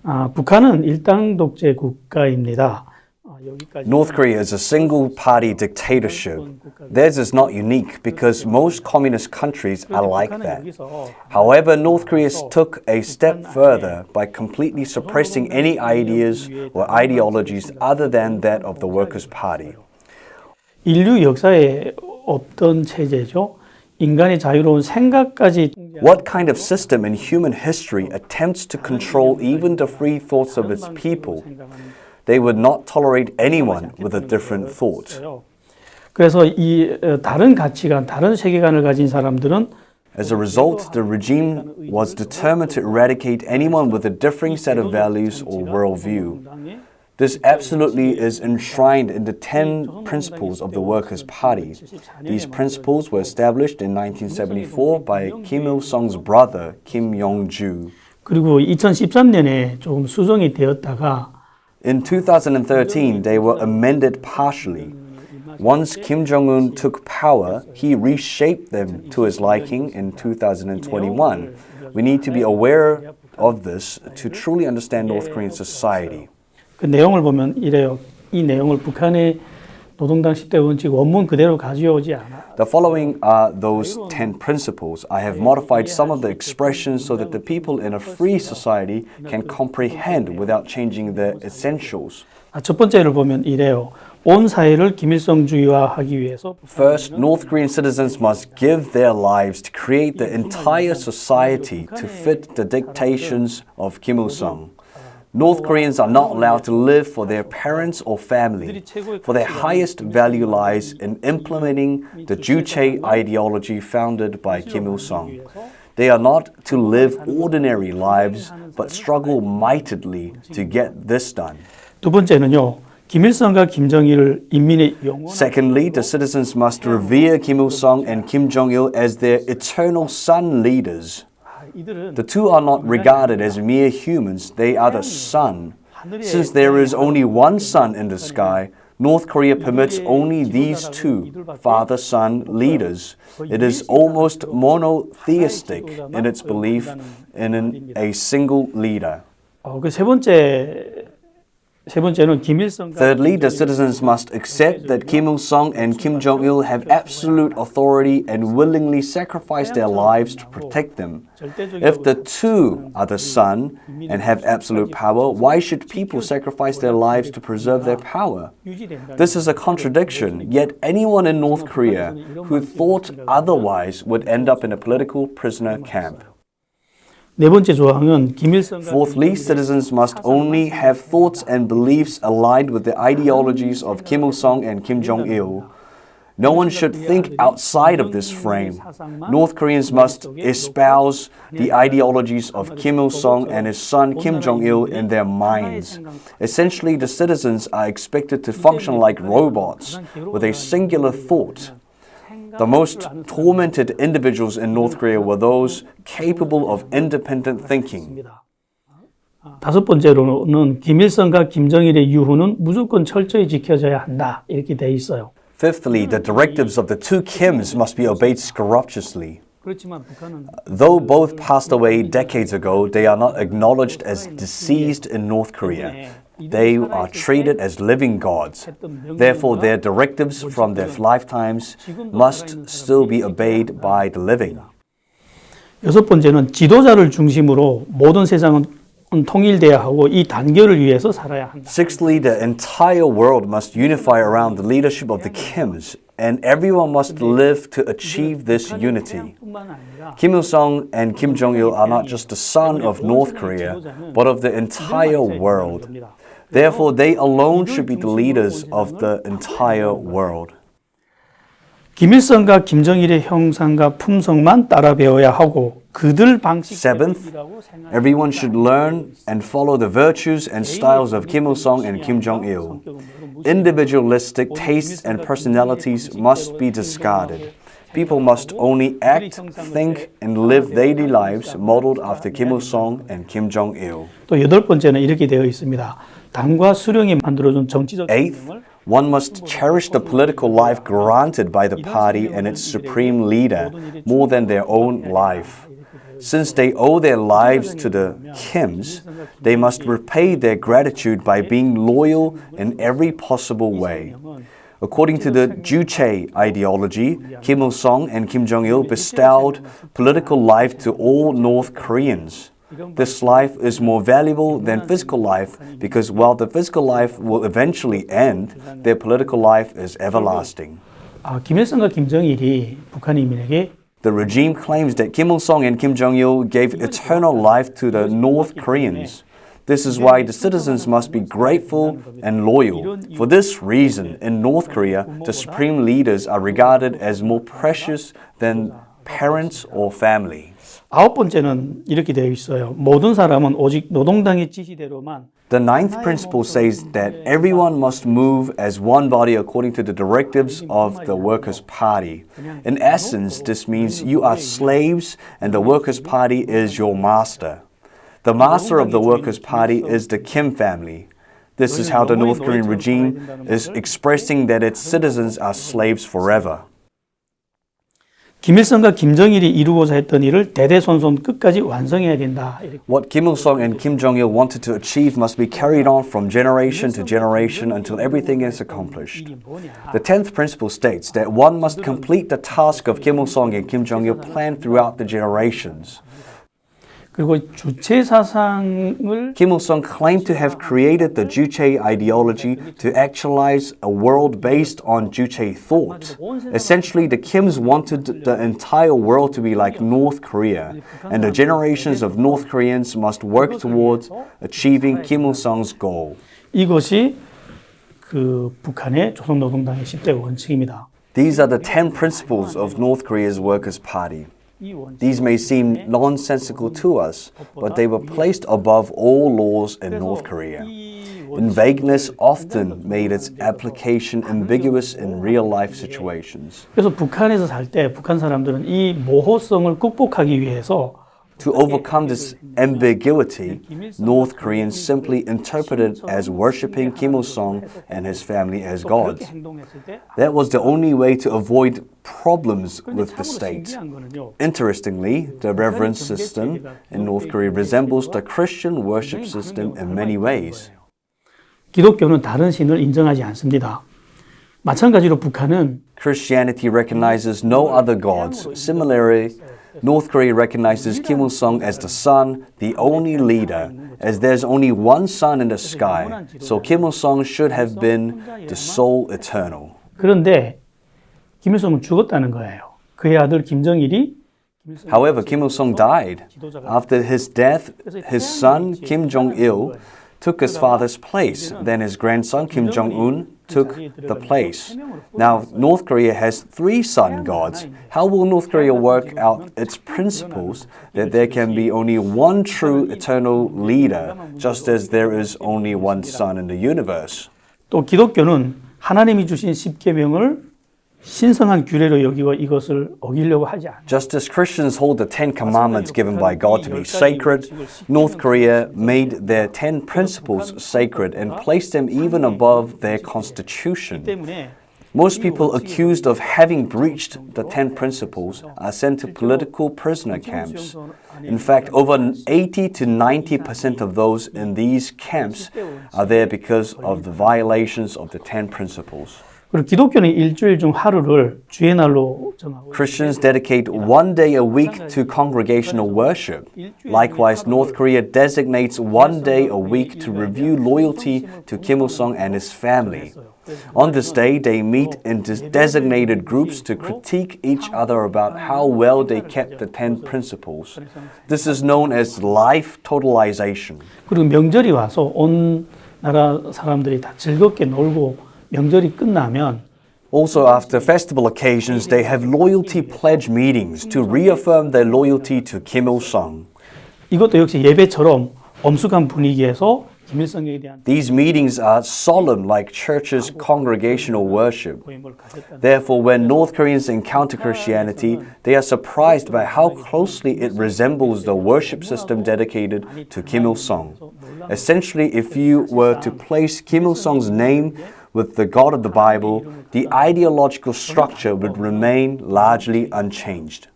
북한은 일당 독재 국가입니다. North Korea is a single-party dictatorship. Theirs is not unique because most communist countries are like that. However, North Korea took a step further by completely suppressing any ideas or ideologies other than that of the Workers' Party. 인류 역사에 없던 체제죠. 인간의 자유로운 생각까지 What kind of system in human history attempts to control even the free thoughts of its people? They would not tolerate anyone with a different thought. 그래서 이 다른 가치관, 다른 세계관을 가진 사람들은 As a result, the regime was determined to eradicate anyone with a differing set of values or worldview. This absolutely is enshrined in the 10 principles of the Workers' Party. These principles were established in 1974 by Kim Il-sung's brother, Kim Yong-ju. 그리고 2013년에 조금 수정이 되었다가 In 2013, they were amended partially. Once Kim Jong-un took power, he reshaped them to his liking in 2021. We need to be aware of this to truly understand North Korean society. 그 내용을 보면 이래요. 이 내용을 북한의 노동당 10대 원칙 원문 그대로 가져오지 않아. The following are those 10 principles. I have modified some of the expressions so that the people in a free society can comprehend without changing the essentials. 첫 번째를 보면 이래요. 온 사회를 김일성주의화하기 위해서 First, North Korean citizens must give their lives to create the entire society to fit the dictations of Kim Il-sung. North Koreans are not allowed to live for their parents or family, for their highest value lies in implementing the Juche ideology founded by Kim Il-sung. They are not to live ordinary lives, but struggle mightily to get this done. 두 번째는요. 김일성과 김정일을 인민의 영원 Secondly, the citizens must revere Kim Il-sung and Kim Jong-il as their eternal sun leaders. The two are not regarded as mere humans, they are the sun. Since there is only one sun in the sky, North Korea permits only these two, father-son leaders. It is almost monotheistic in its belief in a single leader. 세 번째는 김일성 Thirdly, the citizens must accept that Kim Il-sung and Kim Jong-il have absolute authority and willingly sacrifice their lives to protect them. If the two are the sun and have absolute power, why should people sacrifice their lives to preserve their power? This is a contradiction, yet anyone in North Korea who thought otherwise would end up in a political prisoner camp. 네 번째 조항은 김일성 Fourthly, citizens must only have thoughts and beliefs aligned with the ideologies of Kim Il-sung and Kim Jong-il. No one should think outside of this frame. North Koreans must espouse the ideologies of Kim Il-sung and his son Kim Jong-il in their minds. Essentially, the citizens are expected to function like robots with a singular thought. The most tormented individuals in North Korea were those capable of independent thinking. 다섯 번째로는 김일성과 김정일의 유후는 무조건 철저히 지켜져야 한다. 이렇게 돼 있어요. Fifthly, the directives of the two Kims must be obeyed scrupulously. 그렇지만 북한은 Though both passed away decades ago, they are not acknowledged as deceased in North Korea. They are treated as living gods. Therefore, their directives from their lifetimes must still be obeyed by the living. 여섯 번째는 지도자를 중심으로 모든 세상은 통일돼야 하고 이 단결을 위해서 살아야 한다. Sixthly, the entire world must unify around the leadership of the Kims, and everyone must live to achieve this unity. Kim Il-sung and Kim Jong-il are not just the son of North Korea, but of the entire world. Therefore, they alone should be the leaders of the entire world. 김일성과 김정일의 형상과 품성만 따라 배워야 하고 그들 방식 Seventh, everyone should learn and follow the virtues and styles of Kim Il-sung and Kim Jong-il. Individualistic tastes and personalities must be discarded. People must only act, think, and live daily lives modeled after Kim Il-sung and Kim Jong-il. 또 여덟 번째는 이렇게 되어 있습니다. 당과 수령이 만들어준 정치적 Eighth, one must cherish the political life granted by the party and its supreme leader more than their own life. Since they owe their lives to the Kims, they must repay their gratitude by being loyal in every possible way. According to the Juche ideology, Kim Il-sung and Kim Jong-il bestowed political life to all North Koreans. This life is more valuable than physical life because while the physical life will eventually end, their political life is everlasting. 김일성과 김정일이 북한인민에게 The regime claims that Kim Il-sung and Kim Jong-il gave eternal life to the North Koreans. This is why the citizens must be grateful and loyal. For this reason, in North Korea, the supreme leaders are regarded as more precious than parents or family. 아홉 번째는 이렇게 되어 있어요. 모든 사람은 오직 노동당의 지시대로만 The ninth principle says that everyone must move as one body according to the directives of the Workers' Party. In essence, this means you are slaves and the Workers' Party is your master. The master of the Workers' Party is the Kim family. This is how the North Korean regime is expressing that its citizens are slaves forever. 김일성과 김정일이 이루고자 했던 일을 대대손손 끝까지 완성해야 된다. What Kim Il-sung and Kim Jong-il wanted to achieve must be carried on from generation to generation until everything is accomplished. The 10th principle states that one must complete the task of Kim Il-sung and Kim Jong-il planned throughout the generations. 그리고 주체 사상을 Kim Il-sung claimed to have created the Juche ideology to actualize a world based on Juche thought. Essentially, the Kims wanted the entire world to be like North Korea, and the generations of North Koreans must work towards achieving Kim Il-sung's goal. 이것이 그 북한의 조선노동당의 10대 원칙입니다. These are the 10 principles of North Korea's Workers' Party. These may seem nonsensical to us, but they were placed above all laws in North Korea. And vagueness often made its application ambiguous in real-life situations. 그래서 북한에서 살 때 북한 사람들은 이 모호성을 극복하기 위해서 To overcome this ambiguity, North Koreans simply interpreted as worshipping Kim Il-sung and his family as gods. That was the only way to avoid problems with the state. Interestingly, the reverence system in North Korea resembles the Christian worship system in many ways. 기독교는 다른 신을 인정하지 않습니다. 마찬가지로 북한은 Christianity recognizes no other gods. Similarly, North Korea recognizes Kim Il-sung as the sun, the only leader, as there's only one sun in the sky. So Kim Il-sung should have been the sole eternal. 그런데 김일성은 죽었다는 거예요. 그의 아들 김정일이 However, Kim Il-sung died. After his death, his son Kim Jong-il took his father's place. Then his grandson Kim Jong-un took the place. Now, North Korea has 3 sun gods. How will North Korea work out its principles that there can be only one true eternal leader, just as there is only one sun in the universe? 또 기독교는 하나님이 주신 십계명을 신성한 규례로 여기고 이것을 어기려고 하지 않아요. Just as Christians hold the 10 commandments given by God to be sacred, North Korea made their 10 principles sacred and placed them even above their constitution. Most people accused of having breached the 10 principles are sent to political prisoner camps. In fact, over 80 to 90% of those in these camps are there because of the violations of the 10 principles. 그리고 기독교는 일주일 중 하루를 주의 날로 정하고 Christians dedicate one day a week to congregational worship. Likewise, North Korea designates one day a week to review loyalty to Kim Il-sung and his family. On this day, they meet in designated groups to critique each other about how well they kept the 10 principles. This is known as life totalization. 그리고 명절이 와서 온 나라 사람들이 다 즐겁게 놀고 명절이 끝나면 Also, after festival occasions, they have loyalty pledge meetings to reaffirm their loyalty to Kim Il-sung. 이것도 역시 예배처럼 엄숙한 분위기에서 김일성에 대한 These meetings are solemn like churches' congregational worship. 모임을 가졌다는 Therefore, when North Koreans encounter Christianity, they are surprised by how closely it resembles the worship system dedicated to Kim Il-sung. Essentially, if you were to place Kim Il-sung's name with the God of the Bible, the ideological structure would remain largely unchanged.